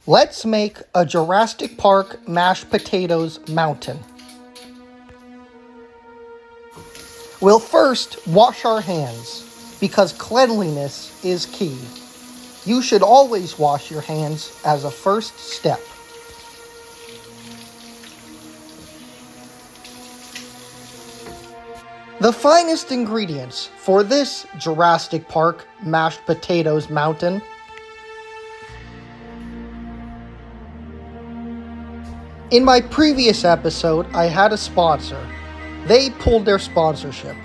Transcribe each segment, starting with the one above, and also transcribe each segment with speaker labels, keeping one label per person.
Speaker 1: Let's make a Jurassic Park mashed potatoes mountain. We'll first wash our hands because cleanliness is key. You should always wash your hands as a first step. The finest ingredients for this Jurassic Park mashed potatoes mountain: in my previous episode, I had a sponsor. They pulled their sponsorship.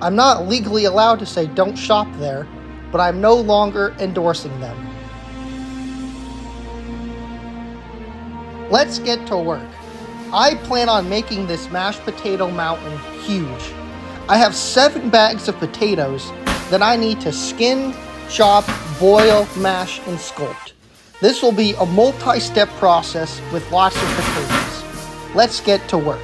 Speaker 1: I'm not legally allowed to say don't shop there, but I'm no longer endorsing them. Let's get to work. I plan on making this mashed potato mountain huge. I have 7 bags of potatoes that I need to skin, chop, boil, mash, and sculpt. This will be a multi-step process with lots of potatoes. Let's get to work.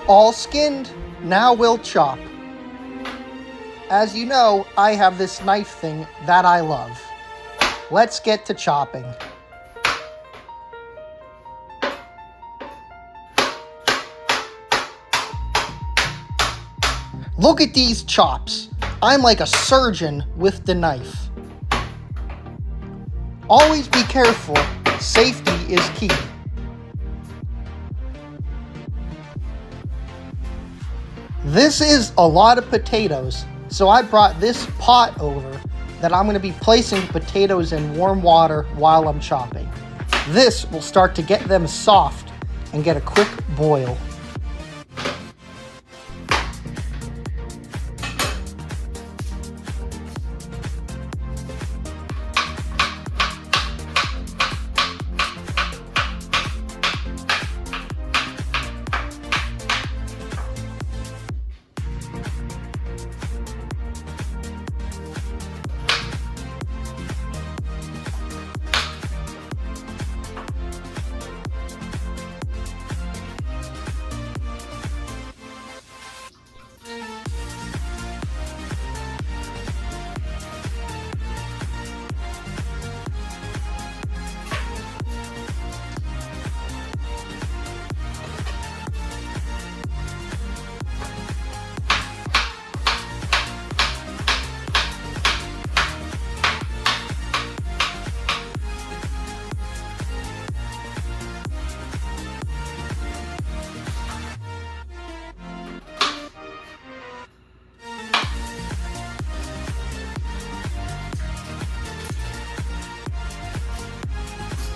Speaker 1: All skinned, now we'll chop. As you know, I have this knife thing that I love. Let's get to chopping. Look at these chops. I'm like a surgeon with the knife. Always be careful. Safety is key. This is a lot of potatoes, so I brought this pot over that I'm going to be placing potatoes in warm water while I'm chopping. This will start to get them soft and get a quick boil.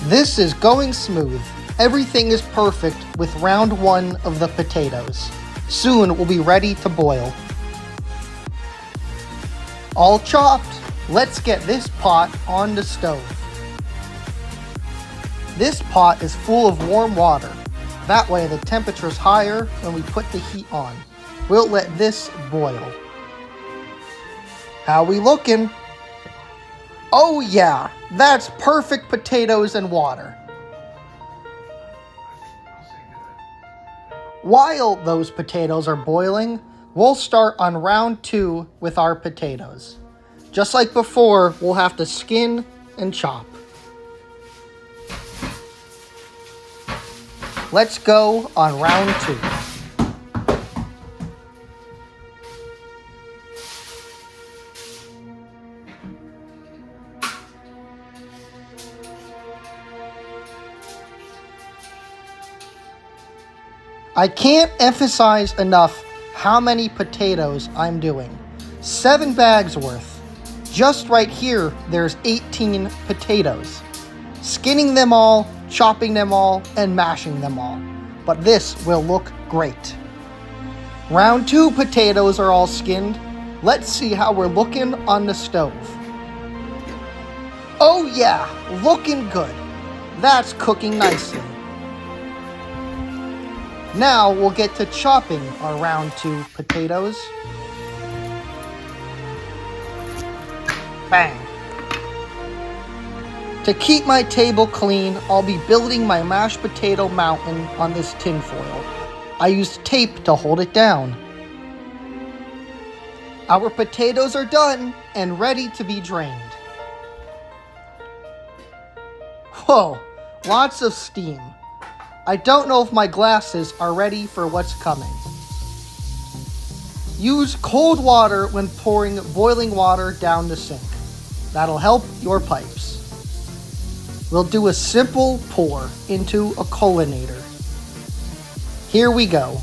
Speaker 1: This is going smooth. Everything is perfect with round 1 of the potatoes. Soon we'll be ready to boil. All chopped, let's get this pot on the stove. This pot is full of warm water. That way the temperature is higher when we put the heat on. We'll let this boil. How we looking? Oh yeah, that's perfect potatoes and water. While those potatoes are boiling, we'll start on round 2 with our potatoes. Just like before, we'll have to skin and chop. Let's go on round 2. I can't emphasize enough how many potatoes I'm doing. 7 bags worth. Just right here, there's 18 potatoes. Skinning them all, chopping them all, and mashing them all. But this will look great. Round 2 potatoes are all skinned. Let's see how we're looking on the stove. Oh yeah, looking good. That's cooking nicely. Now we'll get to chopping our round 2 potatoes. Bang! To keep my table clean, I'll be building my mashed potato mountain on this tin foil. I used tape to hold it down. Our potatoes are done and ready to be drained. Whoa, lots of steam. I don't know if my glasses are ready for what's coming. Use cold water when pouring boiling water down the sink. That'll help your pipes. We'll do a simple pour into a colinator. Here we go.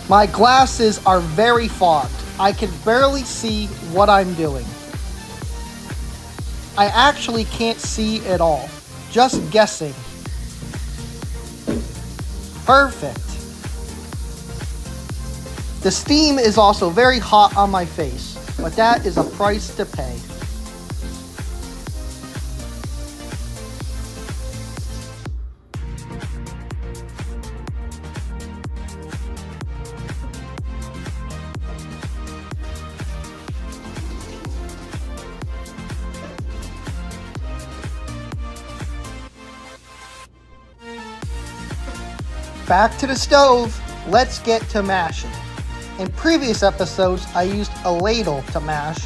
Speaker 1: My glasses are very fogged. I can barely see what I'm doing. I actually can't see at all. Just guessing. Perfect. The steam is also very hot on my face, but that is a price to pay. Back to the stove. Let's get to mashing. In previous episodes, I used a ladle to mash,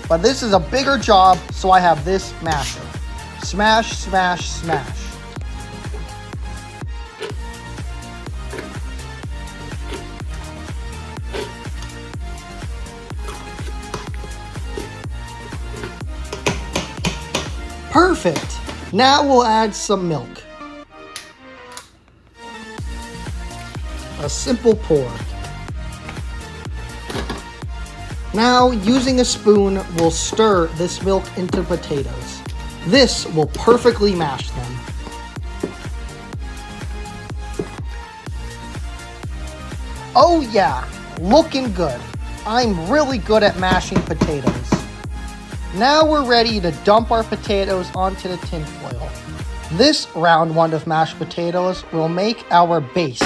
Speaker 1: but this is a bigger job, so I have this masher. Smash, smash, smash. Perfect. Now we'll add some milk. A simple pour. Now, using a spoon, we'll stir this milk into potatoes. This will perfectly mash them. Oh yeah, looking good. I'm really good at mashing potatoes. Now we're ready to dump our potatoes onto the tinfoil. This round one of mashed potatoes will make our base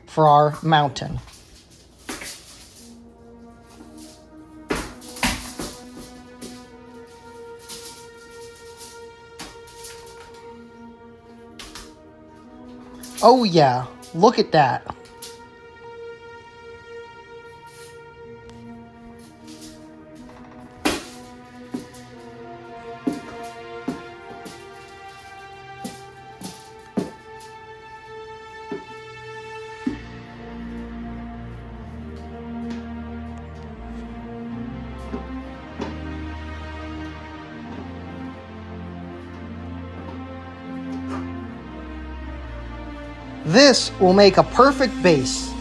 Speaker 1: for our mountain. Oh yeah, look at that. This will make a perfect base.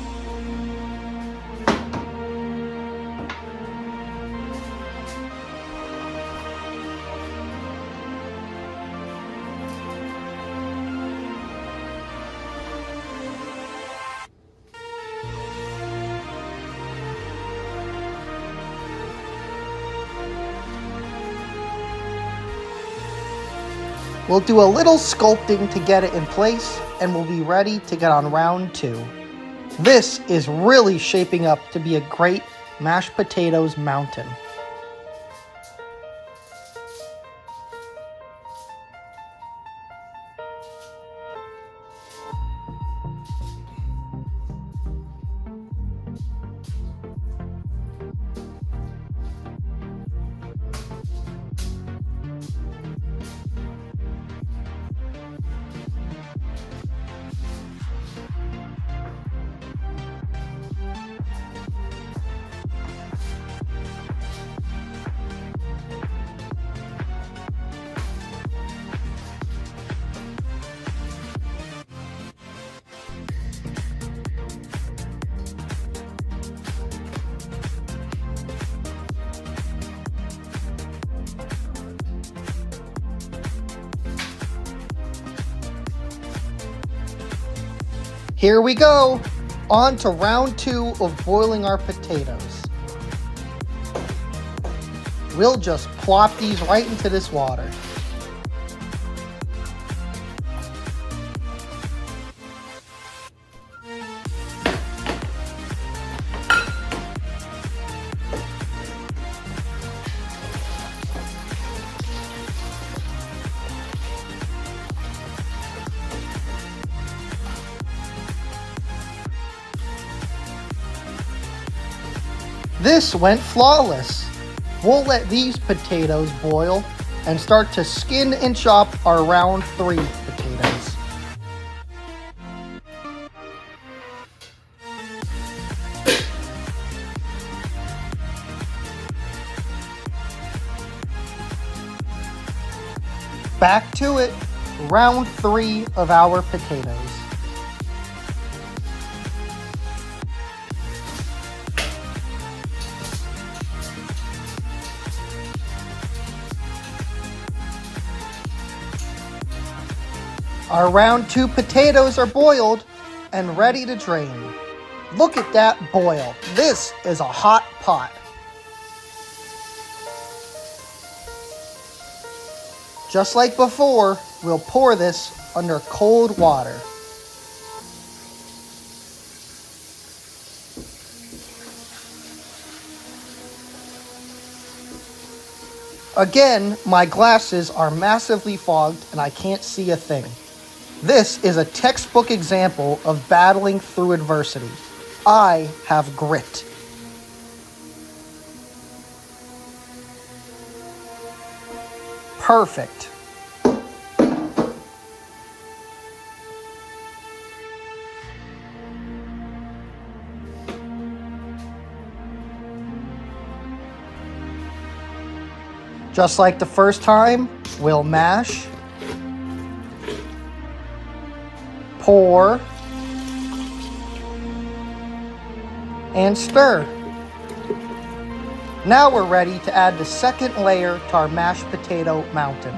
Speaker 1: We'll do a little sculpting to get it in place, and we'll be ready to get on round two. This is really shaping up to be a great mashed potatoes mountain. Here we go! On to round two of boiling our potatoes. We'll just plop these right into this water. This went flawless. We'll let these potatoes boil and start to skin and chop our round 3 potatoes. Back to it, round 3 of our potatoes. Our round 2 potatoes are boiled and ready to drain. Look at that boil. This is a hot pot. Just like before, we'll pour this under cold water. Again, my glasses are massively fogged and I can't see a thing. This is a textbook example of battling through adversity. I have grit. Perfect. Just like the first time, we'll mash, pour, and stir. Now we're ready to add the second layer to our mashed potato mountain.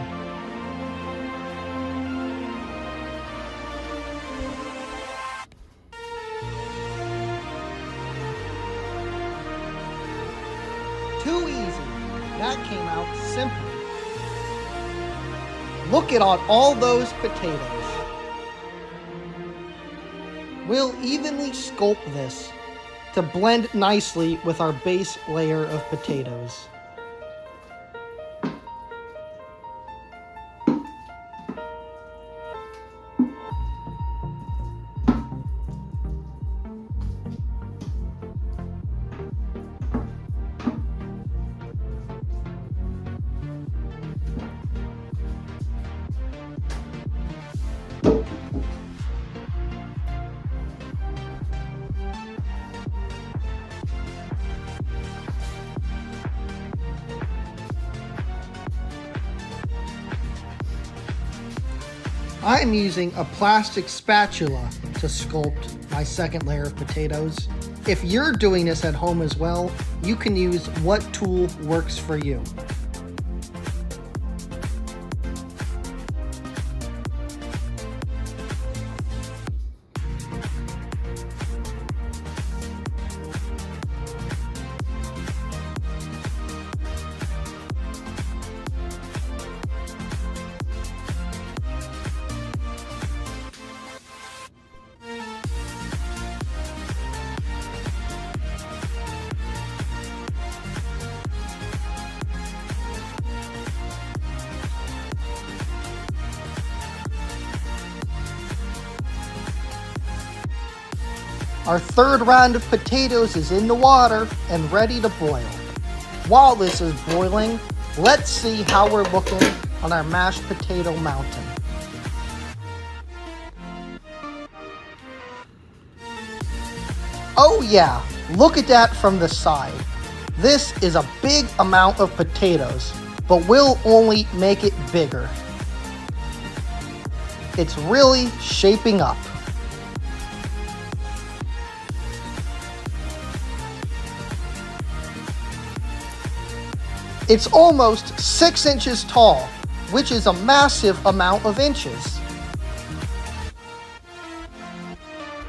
Speaker 1: Too easy. That came out simply. Look at all those potatoes. We'll evenly sculpt this to blend nicely with our base layer of potatoes. I'm using a plastic spatula to sculpt my second layer of potatoes. If you're doing this at home as well, you can use what tool works for you. Our third round of potatoes is in the water and ready to boil. While this is boiling, let's see how we're looking on our mashed potato mountain. Oh yeah, look at that from the side. This is a big amount of potatoes, but we'll only make it bigger. It's really shaping up. It's almost 6 inches tall, which is a massive amount of inches.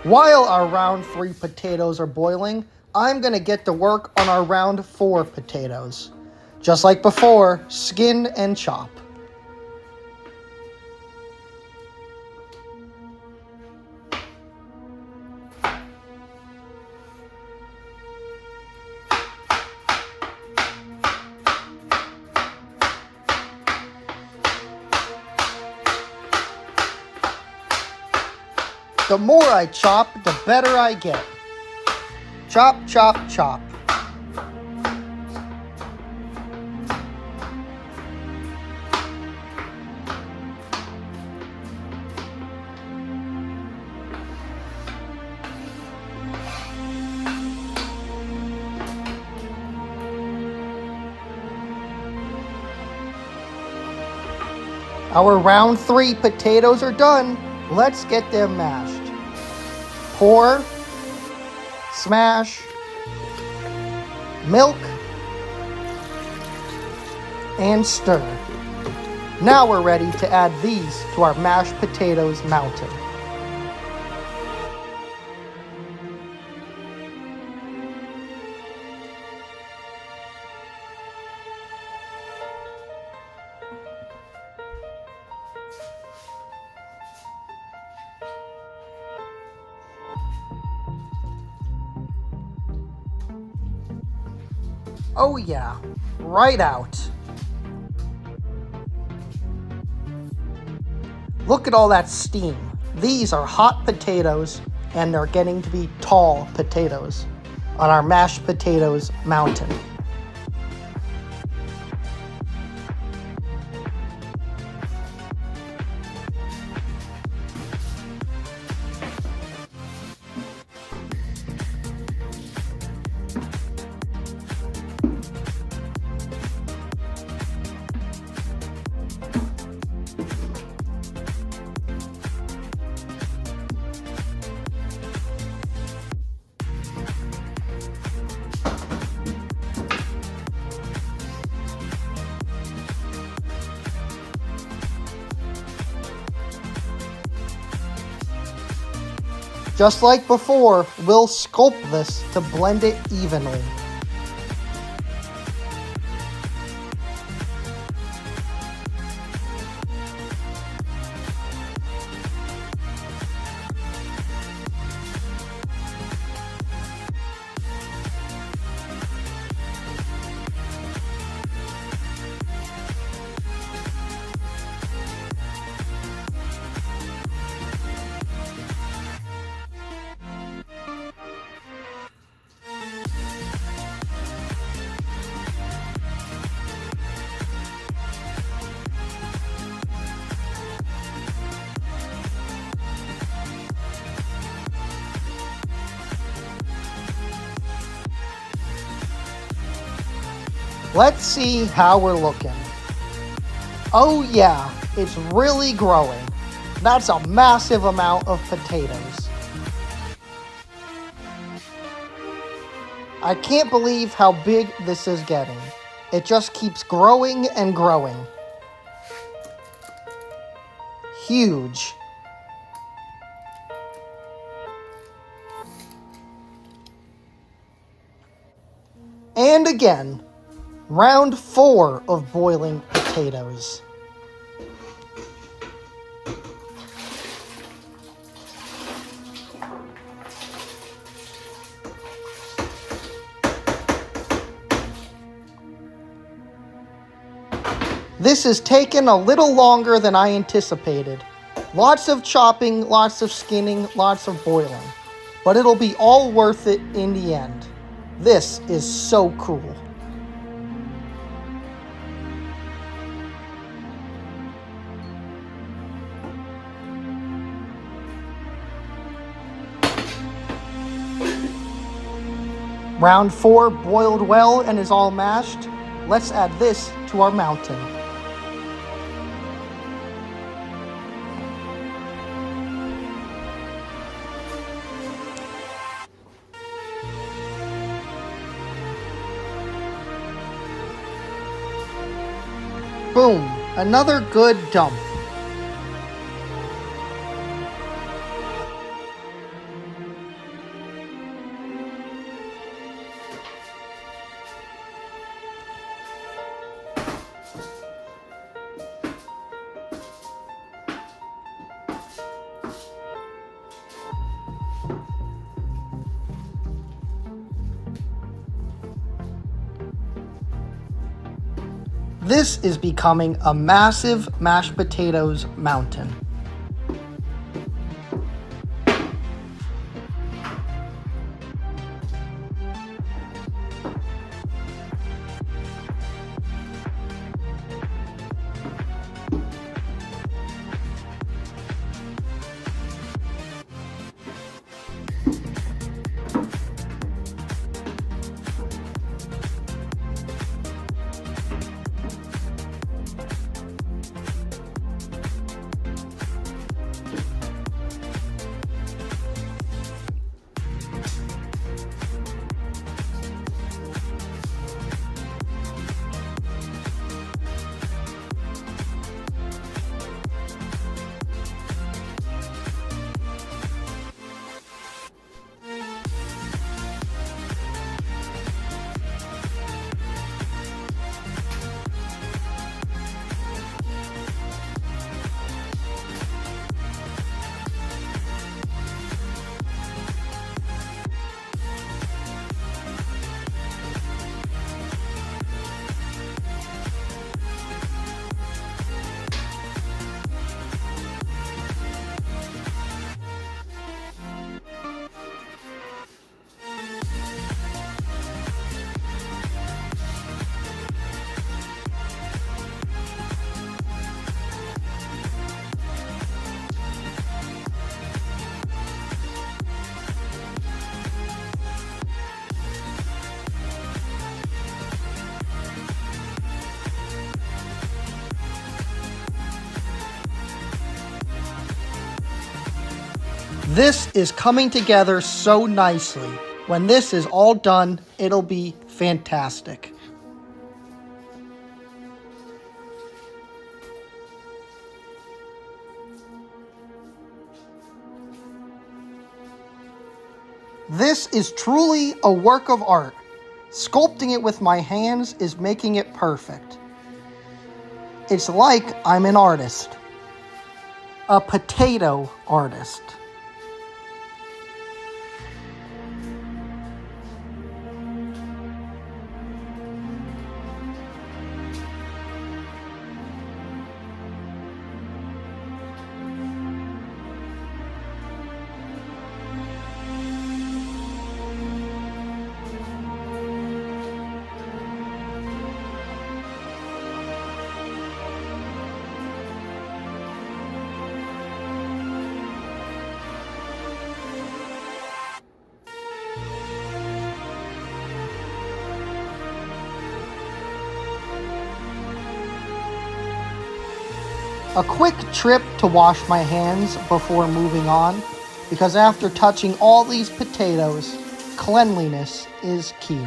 Speaker 1: While our round 3 potatoes are boiling, I'm going to get to work on our round 4 potatoes. Just like before, skin and chop. The more I chop, the better I get. Chop, chop, chop. Our round 3 potatoes are done. Let's get them mashed. Pour, smash, milk, and stir. Now we're ready to add these to our mashed potatoes mountain. Oh yeah, right out. Look at all that steam. These are hot potatoes, and they're getting to be tall potatoes on our mashed potatoes mountain. Just like before, we'll sculpt this to blend it evenly. Let's see how we're looking. Oh yeah, it's really growing. That's a massive amount of potatoes. I can't believe how big this is getting. It just keeps growing and growing. Huge. And again. Round 4 of boiling potatoes. This has taken a little longer than I anticipated. Lots of chopping, lots of skinning, lots of boiling. But it'll be all worth it in the end. This is so cool. Round 4 boiled well and is all mashed. Let's add this to our mountain. Boom, another good dump. This is becoming a massive mashed potatoes mountain. This is coming together so nicely. When this is all done, it'll be fantastic. This is truly a work of art. Sculpting it with my hands is making it perfect. It's like I'm an artist. A potato artist. A quick trip to wash my hands before moving on, because after touching all these potatoes, cleanliness is key.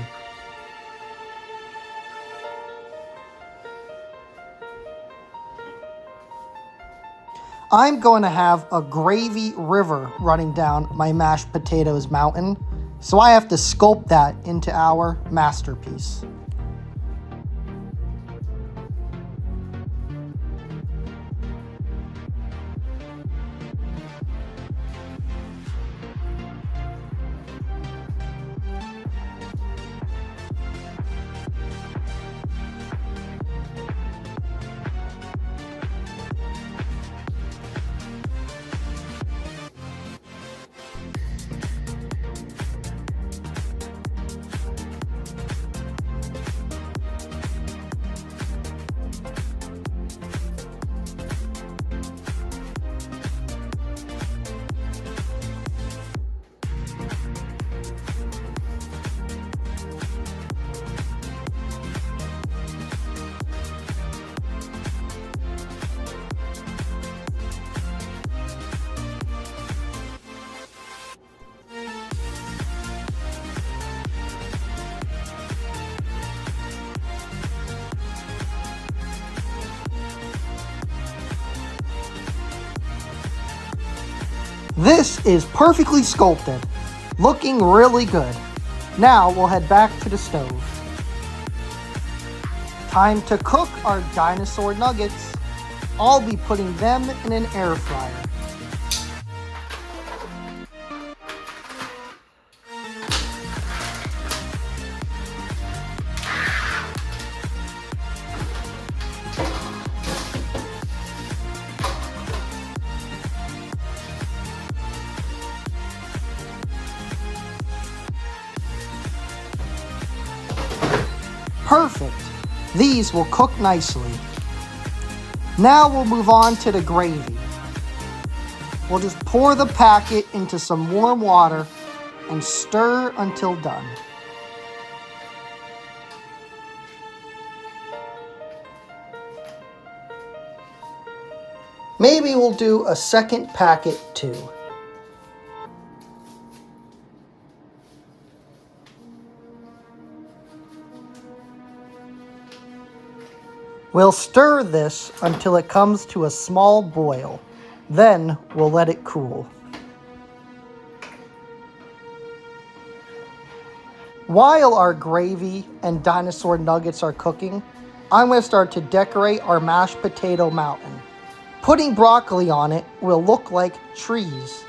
Speaker 1: I'm going to have a gravy river running down my mashed potatoes mountain, so I have to sculpt that into our masterpiece. This is perfectly sculpted, looking really good. Now we'll head back to the stove. Time to cook our dinosaur nuggets. I'll be putting them in an air fryer. Perfect. These will cook nicely. Now we'll move on to the gravy. We'll just pour the packet into some warm water and stir until done. Maybe we'll do a second packet too. We'll stir this until it comes to a small boil. Then we'll let it cool. While our gravy and dinosaur nuggets are cooking, I'm going to start to decorate our mashed potato mountain. Putting broccoli on it will look like trees.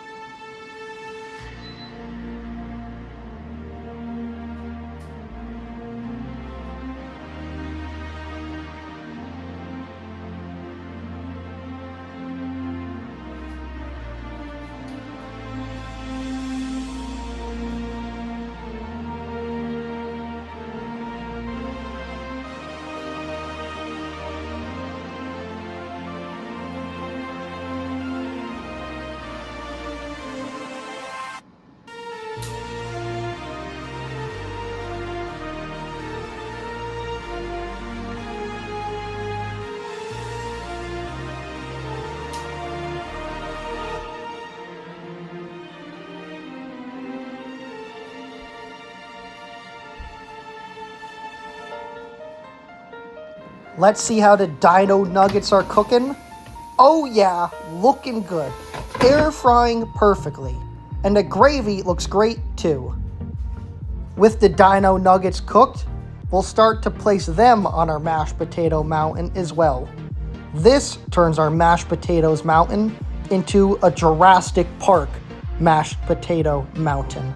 Speaker 1: Let's see how the dino nuggets are cooking. Oh yeah, looking good. Air frying perfectly. And the gravy looks great too. With the dino nuggets cooked, we'll start to place them on our mashed potato mountain as well. This turns our mashed potatoes mountain into a Jurassic Park mashed potato mountain.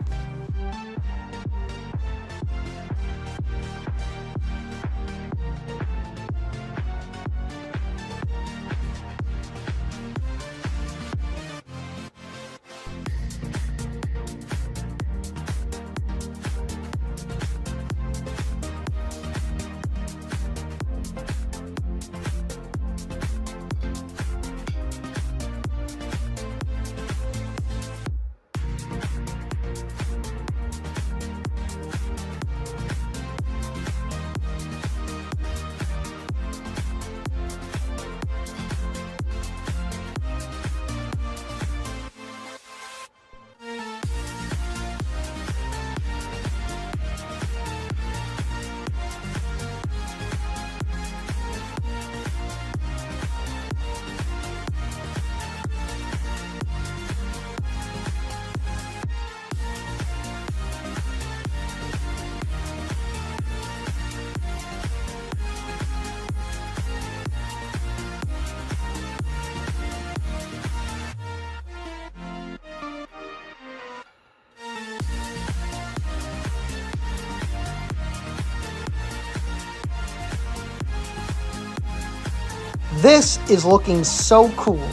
Speaker 1: This is looking so cool.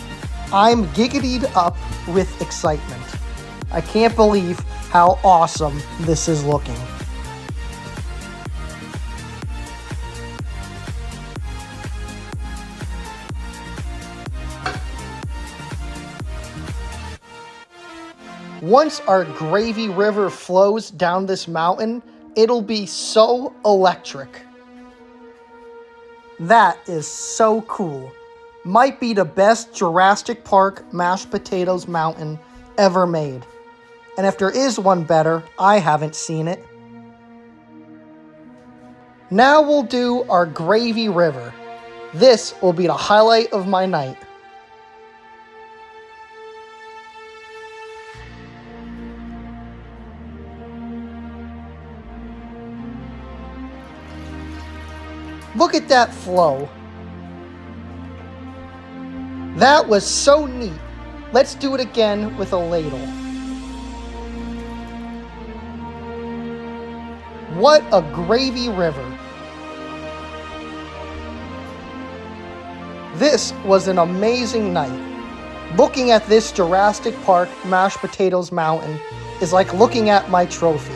Speaker 1: I'm giggitied up with excitement. I can't believe how awesome this is looking. Once our gravy river flows down this mountain, it'll be so electric. That is so cool. Might be the best Jurassic Park mashed potatoes mountain ever made. And if there is one better, I haven't seen it. Now we'll do our gravy river. This will be the highlight of my night. Look at that flow. That was so neat. Let's do it again with a ladle. What a gravy river. This was an amazing night. Looking at this Jurassic Park mashed potatoes mountain is like looking at my trophy.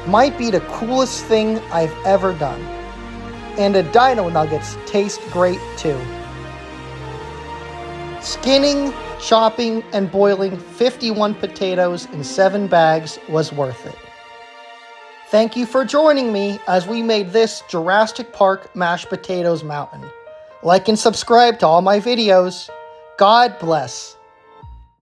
Speaker 1: Might be the coolest thing I've ever done. And the dino nuggets taste great too. Skinning, chopping, and boiling 51 potatoes in 7 bags was worth it. Thank you for joining me as we made this Jurassic Park mashed potatoes mountain. Like and subscribe to all my videos. God bless.